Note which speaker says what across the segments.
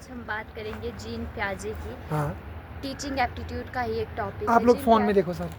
Speaker 1: आज हम बात करेंगे जीन पियाजे की।
Speaker 2: हाँ,
Speaker 1: टीचिंग एप्टीट्यूड का ही एक टॉपिक
Speaker 2: आप
Speaker 1: है।
Speaker 2: लोग फ़ोन में देखो सर।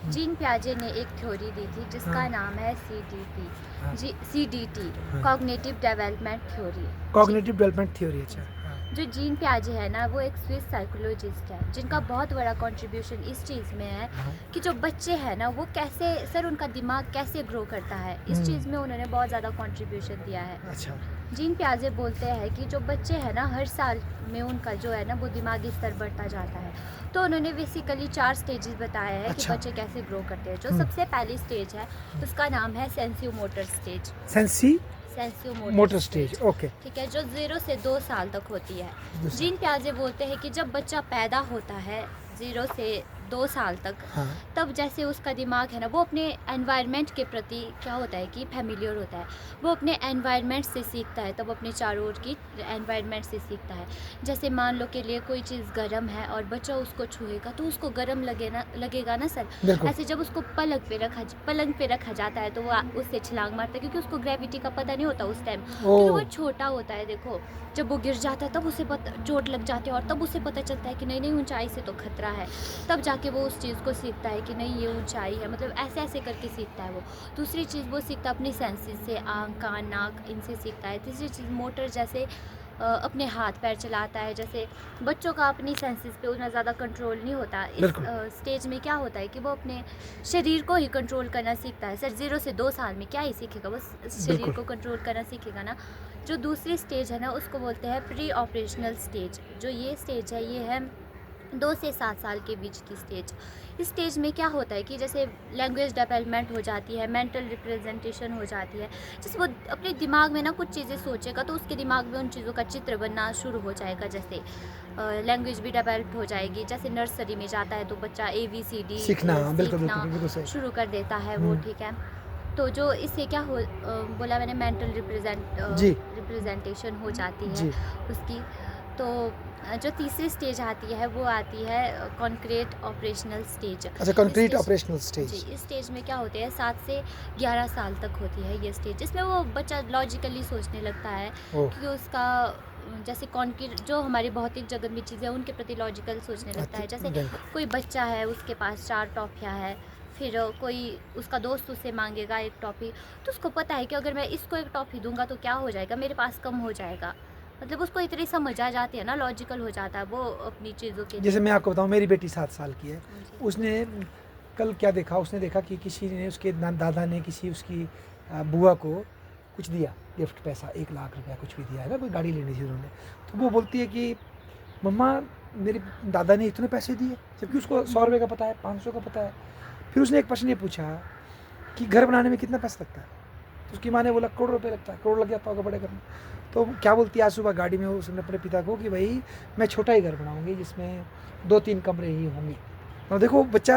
Speaker 1: जीन पियाजे ने एक थ्योरी दी थी जिसका
Speaker 2: हाँ,
Speaker 1: नाम है CDT
Speaker 2: हाँ,
Speaker 1: CDT
Speaker 2: हाँ।
Speaker 1: Cognitive development theory.
Speaker 2: Cognitive development theory, अच्छा। हाँ,
Speaker 1: जो जीन पियाजे है ना, वो एक स्विस साइकोलॉजिस्ट है जिनका
Speaker 2: हाँ,
Speaker 1: बहुत बड़ा कंट्रीब्यूशन इस चीज़ में है
Speaker 2: हाँ।
Speaker 1: कि जो बच्चे हैं ना, वो कैसे सर उनका दिमाग कैसे ग्रो करता है, इस चीज़ में उन्होंने बहुत ज़्यादा कंट्रीब्यूशन दिया है।
Speaker 2: अच्छा।
Speaker 1: जीन पियाजे बोलते हैं कि जो बच्चे हैं ना, हर साल में उनका जो है ना, वो दिमागी स्तर बढ़ता जाता है। तो उन्होंने बेसिकली 4 स्टेजेस बताए हैं कि
Speaker 2: अच्छा।
Speaker 1: बच्चे कैसे ग्रो करते हैं। जो
Speaker 2: हुँ।
Speaker 1: सबसे पहली स्टेज है उसका नाम है सेंसियो मोटर स्टेज।
Speaker 2: सेंसी
Speaker 1: सेंसियो
Speaker 2: मोटर स्टेज, ओके।
Speaker 1: ठीक है, जो 0 से 2 साल तक होती है।
Speaker 2: दूसरा।
Speaker 1: जीन पियाजे बोलते हैं कि जब बच्चा पैदा होता है 0 से 2 साल तक,
Speaker 2: हाँ,
Speaker 1: तब जैसे उसका दिमाग है ना, वो अपने एनवायरनमेंट के प्रति क्या होता है कि फैमिलियर होता है। वो अपने एनवायरनमेंट से सीखता है, तब अपने चारों ओर की एनवायरनमेंट से सीखता है। जैसे मान लो के लिए कोई चीज़ गर्म है और बच्चा उसको छुएगा तो उसको गर्म लगेगा ना सर।
Speaker 2: बिल्कुल।
Speaker 1: ऐसे जब उसको पलंग पे रखा जाता है तो वो उससे छलांग मारता है, क्योंकि उसको ग्रेविटी का पता नहीं होता उस टाइम, क्योंकि वो
Speaker 2: ओह!
Speaker 1: छोटा होता है। देखो, जब वो गिर जाता है तब उसे चोट लग जाती है और तब उसे पता चलता है कि नहीं नहीं, ऊंचाई से तो खतरा है। तब जाके वो उस चीज़ को सीखता है कि नहीं, ये ऊंचाई है, मतलब ऐसे ऐसे करके सीखता है वो। दूसरी चीज़ वो सीखता है अपनी सेंसेस से, आँख कान नाक इनसे सीखता है। तीसरी चीज़ मोटर, जैसे अपने हाथ पैर चलाता है। जैसे बच्चों का अपनी सेंसेस पे उतना ज़्यादा कंट्रोल नहीं होता। इस
Speaker 2: बिल्कुल।
Speaker 1: स्टेज में क्या होता है कि वो अपने शरीर को ही कंट्रोल करना सीखता है। सर 0 से 2 साल में क्या ही सीखेगा, वो शरीर
Speaker 2: बिल्कुल।
Speaker 1: को कंट्रोल करना सीखेगा ना। जो दूसरी स्टेज है ना, उसको बोलते हैं प्री ऑपरेशनल स्टेज। जो ये स्टेज है, ये है 2 से 7 साल के बीच की स्टेज। इस स्टेज में क्या होता है कि जैसे लैंग्वेज डेवलपमेंट हो जाती है, मेंटल रिप्रेजेंटेशन हो जाती है। जैसे वो अपने दिमाग में ना कुछ चीज़ें सोचेगा तो उसके दिमाग में उन चीज़ों का चित्र बनना शुरू हो जाएगा। जैसे लैंग्वेज भी डेवलप हो जाएगी। जैसे नर्सरी में जाता है तो बच्चा ABCD
Speaker 2: सीखना, हाँ, बिल्कुल,
Speaker 1: सीखना
Speaker 2: बिल्कुल, बिल्कुल सही।
Speaker 1: शुरू कर देता है वो,
Speaker 2: हुँ,
Speaker 1: ठीक है। तो जो इससे क्या बोला मैंने, मेंटल
Speaker 2: जी,
Speaker 1: रिप्रेजेंटेशन हो जाती है
Speaker 2: जी।
Speaker 1: उसकी। तो जो तीसरी स्टेज आती है वो आती है कॉन्क्रीट ऑपरेशनल स्टेज।
Speaker 2: अच्छा, कंक्रीट ऑपरेशनल
Speaker 1: जी,
Speaker 2: स्टेज।
Speaker 1: इस स्टेज में क्या होते हैं, 7 से 11 साल तक होती है ये स्टेज, जिसमें वो बच्चा लॉजिकली सोचने लगता है।
Speaker 2: ओह!
Speaker 1: क्योंकि उसका जैसे कॉन्क्रीट जो हमारी भौतिक जगत में चीज़ें हैं उनके प्रति लॉजिकल सोचने लगता है। जैसे
Speaker 2: बिल्कुल।
Speaker 1: कोई बच्चा है, उसके पास 4 टॉफ़ियाँ हैं, फिर कोई उसका दोस्त उससे मांगेगा एक टॉफ़ी, तो उसको पता है कि अगर मैं इसको एक टॉफ़ी दूंगा तो क्या हो जाएगा, मेरे पास कम हो जाएगा। मतलब उसको इतनी समझ आ जाती है ना, लॉजिकल हो जाता है वो अपनी चीज़ों के लिए।
Speaker 2: जैसे मैं आपको बताऊँ, मेरी बेटी 7 साल की है।
Speaker 1: जी।
Speaker 2: उसने कल क्या देखा, उसने देखा कि किसी ने उसके दादा ने किसी उसकी बुआ को कुछ दिया, गिफ्ट पैसा 1 लाख रुपया कुछ भी दिया है ना, कोई गाड़ी लेनी थी उन्होंने। तो वो बोलती है कि मम्मा, मेरे दादा ने इतने पैसे दिए, जबकि उसको 100 रुपये का पता है, 500 का पता है। फिर उसने एक प्रश्न ये पूछा कि घर बनाने में कितना पैसा लगता है? तो उसकी माँ ने बोला करोड़ रुपए लगता है, करोड़ लग जाता होगा बड़े घर में। तो क्या बोलती है, आज सुबह गाड़ी में उसने अपने पिता को कि भाई मैं छोटा ही घर बनाऊंगी जिसमें 2-3 कमरे ही होंगे। और देखो बच्चा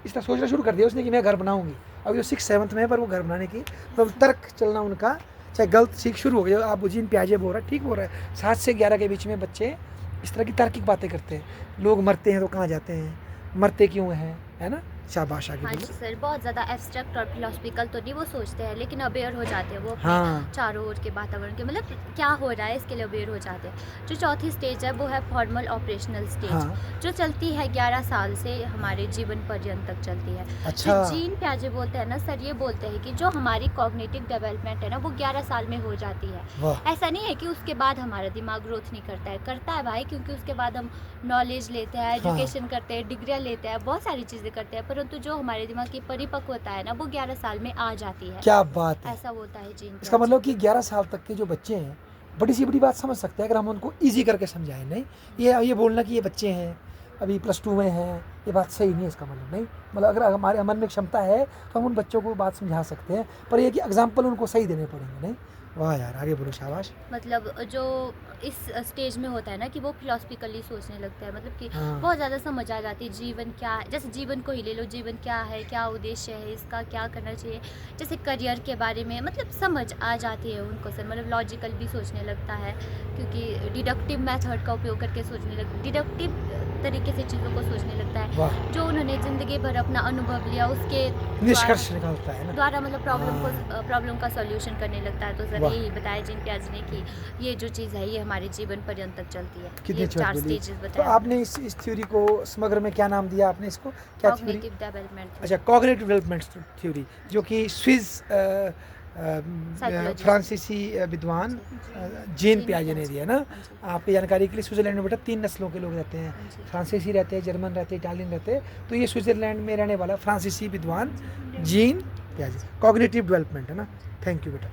Speaker 2: इस तरह सोचना शुरू कर दिया उसने कि मैं घर बनाऊंगी। अब जो 6-7 में है, पर वो घर बनाने की मतलब तर्क चलना उनका चाहे गलत सीख शुरू हो गई। आप जीन पियाजे बोल रहा है, ठीक बोल रहा है। 7 से 11 के बीच में बच्चे इस तरह की तार्किक बातें करते हैं। लोग मरते हैं तो कहाँ जाते हैं, मरते क्यों हैं, है ना। शाबाश, आगे
Speaker 1: हाँ
Speaker 2: बोलो।
Speaker 1: जी सर, बहुत ज़्यादा एब्स्ट्रैक्ट और फिलोसफिकल तो नहीं वो सोचते हैं, लेकिन अवेयर हो जाते हैं वो अपने
Speaker 2: हाँ,
Speaker 1: चारों ओर के वातावरण के, मतलब क्या हो रहा है इसके लिए अवेयर हो जाते हैं। जो चौथी स्टेज है वो है फॉर्मल ऑपरेशनल स्टेज,
Speaker 2: हाँ।
Speaker 1: जो चलती है 11 साल से हमारे जीवन पर्यंत तक चलती है। जो
Speaker 2: अच्छा।
Speaker 1: जीन पियाजे बोलते हैं ना सर, ये बोलते हैं कि जो हमारी कॉग्निटिव डेवलपमेंट है ना, वो 11 साल में हो जाती है।
Speaker 2: वाह!
Speaker 1: ऐसा नहीं है कि उसके बाद हमारा दिमाग ग्रोथ नहीं करता है, करता है भाई, क्योंकि उसके बाद हम नॉलेज लेते हैं,
Speaker 2: हाँ।
Speaker 1: एजुकेशन करते हैं, डिग्रियाँ लेते हैं, बहुत सारी चीज़ें करते हैं, परंतु जो हमारे दिमाग की परिपक्वता है ना, वो 11 साल में आ जाती है।
Speaker 2: क्या बात है!
Speaker 1: ऐसा होता है जीन
Speaker 2: इसका
Speaker 1: पियाजे।
Speaker 2: मतलब कि 11 साल तक के जो बच्चे हैं, बड़ी से बड़ी बात समझ सकते हैं अगर हम उनको ईज़ी करके समझाएँ, नहीं? ये बोलना कि ये बच्चे हैं, अभी +2 में हैं, ये बात सही नहीं है इसका मतलब, नहीं? मतलब अगर हमारे मन में क्षमता है, तो हम उन बच्चों को बात समझा सकते हैं, पर ये कि एग्ज़ाम्पल उनको सही देने पड़ेंगे, नहीं? वाह यार! आगे बोलो, शाबाश।
Speaker 1: मतलब जो इस स्टेज में होता है ना कि वो फिलोसफिकली सोचने लगता है, मतलब कि
Speaker 2: हाँ,
Speaker 1: बहुत ज़्यादा समझ आ जाती है जीवन क्या है। जैसे जीवन को ही ले लो, जीवन क्या है, क्या उद्देश्य है इसका, क्या करना चाहिए। जैसे करियर के बारे में मतलब समझ आ जाती है उनको सर, मतलब लॉजिकल भी सोचने लगता है, क्योंकि डिडक्टिव मेथड का उपयोग करके डिडक्टिव तरीके से चीज़ों को सोचने लगता है।
Speaker 2: वाह!
Speaker 1: जो उन्होंने ज़िंदगी भर अपना अनुभव लिया उसके द्वारा
Speaker 2: निष्कर्ष निकालता है ना?
Speaker 1: द्वारा मतलब
Speaker 2: हाँ,
Speaker 1: प्रॉब्लम का सॉल्यूशन करने लगता है। तो सर
Speaker 2: वाह।
Speaker 1: यही बताया जिन पियाजे ने कि ये जो चीज़ है ये हमारे जीवन पर्यंत तक चलती है।
Speaker 2: कितनी
Speaker 1: ये
Speaker 2: अच्छी बात
Speaker 1: 4
Speaker 2: बोली।
Speaker 1: स्टेजेस
Speaker 2: तो
Speaker 1: बताया
Speaker 2: आपने इस थ्योरी को समग्र में क्या नाम दिया आपने इसको? क्या थ्योरी?
Speaker 1: कॉग्निटिव डेवलपमेंट
Speaker 2: अच्छा, कॉग्निटिव डेवलपमेंट थ्योरी, जो कि स्विस
Speaker 1: साइकोलॉजिस्ट
Speaker 2: फ्रांसीसी विद्वान जीन
Speaker 1: जीन
Speaker 2: पियाजे ने
Speaker 1: पियाजे।
Speaker 2: दिया ना।
Speaker 1: हाँ जी।
Speaker 2: आपकी जानकारी के लिए स्विट्ज़रलैंड में बेटा 3 नस्लों के लोग रहते हैं।
Speaker 1: हाँ जी।
Speaker 2: फ्रांसीसी रहते हैं, जर्मन रहते हैं, इटालियन रहते हैं। तो ये स्विट्ज़रलैंड में रहने वाला फ्रांसीसी विद्वान जीन पियाजे, कॉग्निटिव डेवलपमेंट है ना। थैंक यू बेटा।